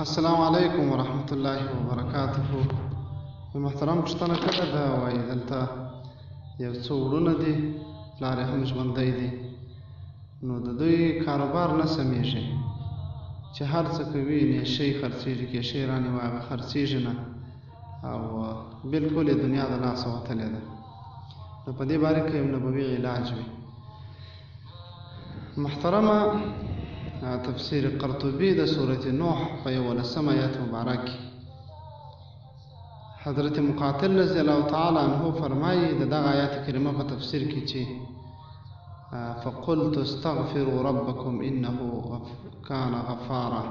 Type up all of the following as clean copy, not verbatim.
السلام علیکم ورحمت الله وبرکاته. محترم پښتنه کله دا وایي دلته یو څو وروڼه دي، پلار یې هم ژوندی دی، نو د دوی کاروبار نه سمیږي چې هر څه کوي نیشۍ خرڅېږي، کیشۍ رانیوه هغه خرڅېږي نه، او بلکل یې دنیا د لاسه وتلې ده. نو په دې باره کې یو نبوي علاج وي. محترمه تفسیر قرطبي د سورة نوح په 11 آیت مبارک حضرت مقاتل رضی الله تعالی عنہ فرمایي د دغه آیت کریمه په تفسیر کې چې فقلت استغفروا ربکم انه کان غفارا،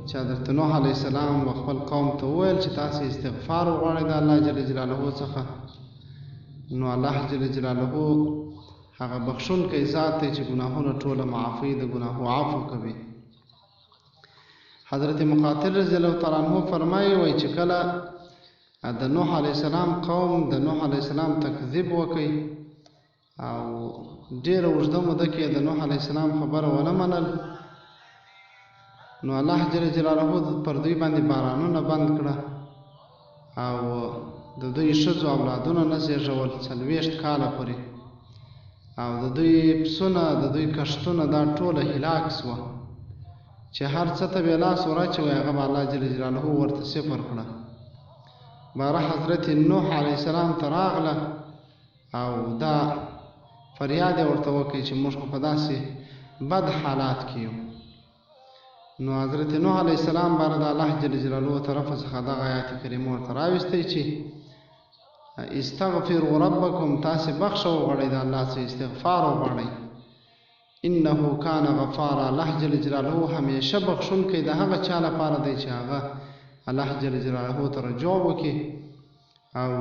چې حضرت نوح علیه السلام خپل قوم ته وویل چې تاسو استغفار وغواړئ د الله جل جلاله څخه، نو الله جل جلاله هغه بخښونکی ذات دی چې ګناهونه ټوله معافوي، د ګناهو عفو کوي. حضرت مقاتل رضی الله تعالی عنہ فرمایي وایي چې کله د نوح علیه السلام قوم د نوح علیه السلام تکذیب وکړي او ډېره اوږده موده کې د نوح علیه السلام خبره ونه منل، نو الله جل جلاله پر دوی باندې بارانونه بند کړه او د دوی ښځو اولادونه نه زېږول 40 کاله پورې، او د دوی پسونه د دوی کښتونه دا ټوله هلاک سوه چې هر څه ته به لاس ورچوي هغه به الله جل جلاله ورته صفر کړه. باره حضرت نوح علیه السلام ته راغله او دا فریاد یې ورته وکړي چې موږ خو په داسې بد حالات کې یو. نو حضرت نوح علیه السلام باره د الله جل جلاله طرفه څخه دغه آیات کریمه ورته راوستی چې استغفروا ربکم، تاسې بخښه وغواړئ د الله څخه، استغفار وغواړئ، انه کان غفارا، الله جل جلاله همیشه بخښونکی د هغه چا لپاره دی چې هغه الله جل جلاله ته رجوع وکړي او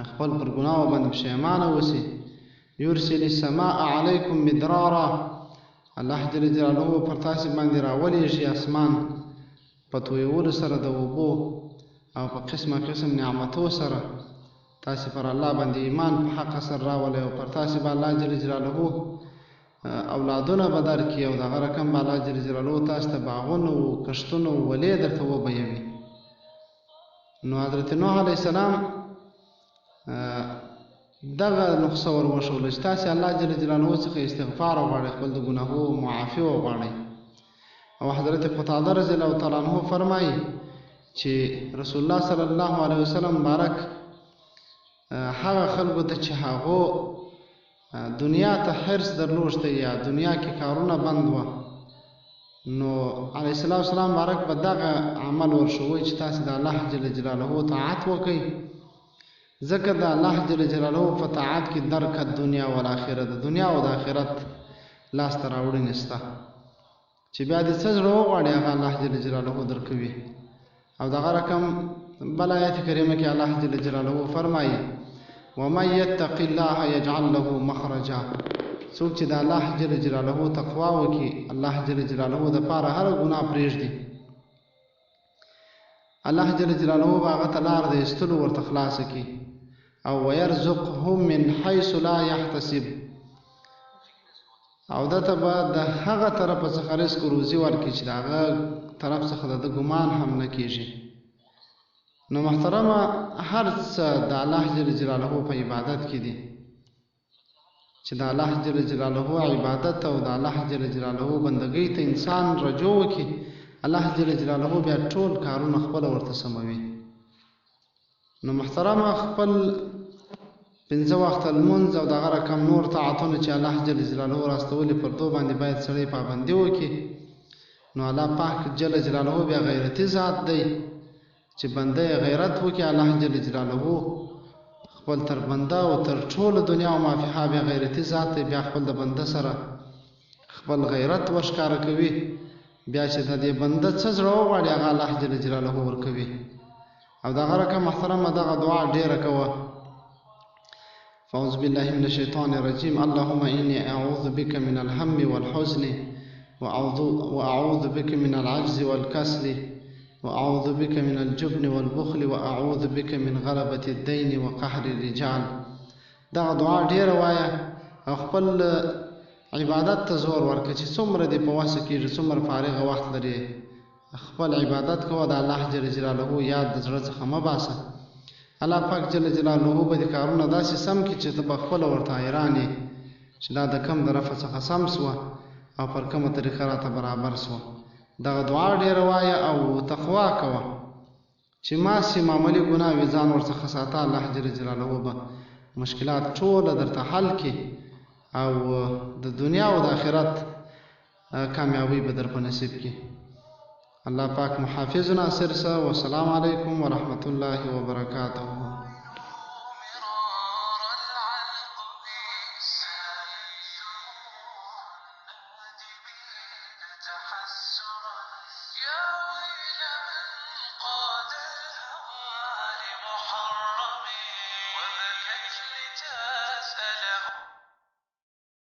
خپل پر ګناهو باندې پښیمانه اوسي. یرسل السماء علیکم مدرارا، الله جل جلاله پر تاسې باندې راولیږي اسمان په تویولو سره د اوبو او په قسمه قسم نعمتو سره، تاسې پر الله باندې ایمان په حق سره راولئ او پر تاسې به الله جل جلاله اولادونه به درکړي او دغه رقم به الله جل جلاله تاسو ته باغونه او کښتونه او ولې درته وبیوي. نو حضرت نوح علیه السلام دغه نقصه ور وښوله چې تاسې الله جل جلاله څخه استغفار وغواړئ، خپل د ګناهو معافي وغواړئ. او حضرت قتاده رضی الله تعالی عنہ فرمایي چې رسول الله صلی الله علیه وسلم مبارک هغه خلکو ته چې هغو دنیا ته حرص درلوشته یا دنیا کې کارونه بند وه، نو علیه السلام مبارک به دغه عمل ورښوی چې تاسې د الله جل جلاله طاعت وکئ، ځکه د الله جل جلاله په طاعت کې درک دنیا والآخرت، د دنیا او د آخرت لاسته راوړنې شته چې بیا دې څه زړه وغواړي هغه الله جل جلاله درکوي. او دغه رقم بل آیت کریمه کې الله جل جلاله فرمایي ومن یتق الله یجعل له مخرجا، څوک چې د الله جل جلاله تقوا وکړي الله جل جلاله د پاره هر ګناه پرېږدي، الله جل جلاله به هغه ته لار د ایستلو ورته خلاصه کړي. او ويرزقه من حیث لا یحتسب، او دته به د هغه طرفه څخه رزق روزي ورکړي چې د هغه طرف څخه د ګمان هم نه کېږي. نو محترمه هر څه د الله جل جلاله په عبادت کې دي چې د الله جل جلاله عبادت او د الله جل جلاله بندګۍ ته انسان رجوع وکړي، الله جل جلاله بیا ټول کارونه خپله ورته سموي. نو محترمه خپل 5 وخته لمونځ او دغه رقم نور طاعتونه چې الله جل جلاله راستولي پر دو باندې باید سړی پابندي وکړي. نو الله پاک جل جلاله بیا غیرتی ذات دی چې بنده غیرت وکړي، الله جل جلاله خپل تر بنده او تر ټوله دنیا او ما فيها بیا غیرتی ذات دی، بیا خپل د بنده سره خپل غیرت وښکاره کوي، بیا چې د دې بنده څه زړه وغواړي هغه الله جل جلاله ورکوي. او دغه رقم محترمه دغه دعا ډیره کوه. فاعوذ بالله من الشیطان الرجیم اللهم انی اعوذ بک من الهم والحزن وأعوذ بك من العجز والكسل وأعوذ بك من الجبن والبخل وأعوذ بك من غلبة الدين وقهر الرجال. دغه دعا ډیره وایه او خپل عبادت ته زور ورکړه چې څومره دې په وسه کېږي څومره فارغه وخت لري خپل عبادت کوه د الله جل جلاله یاد د زړه څخه مه باسه الله پاک جل جلاله به دې کارونه داسې سم کړي چې ته به خپله ورته حیران یې چې دا د کم د رفع څخه سم سوه او پر کومه طریقه راته برابر سوه دغه دعا ډېره وایه او تقوا کوه چې ماسې معمولي ګناه وي ځان ورڅخه ساته الله جل جلاله به مشکلات ټوله درته حل کړي او د دنیا او د آخرت کامیابی به در په نصیب کړي الله پاک محافظ ناصر سه والسلام علیکم ورحمة الله وبرکاته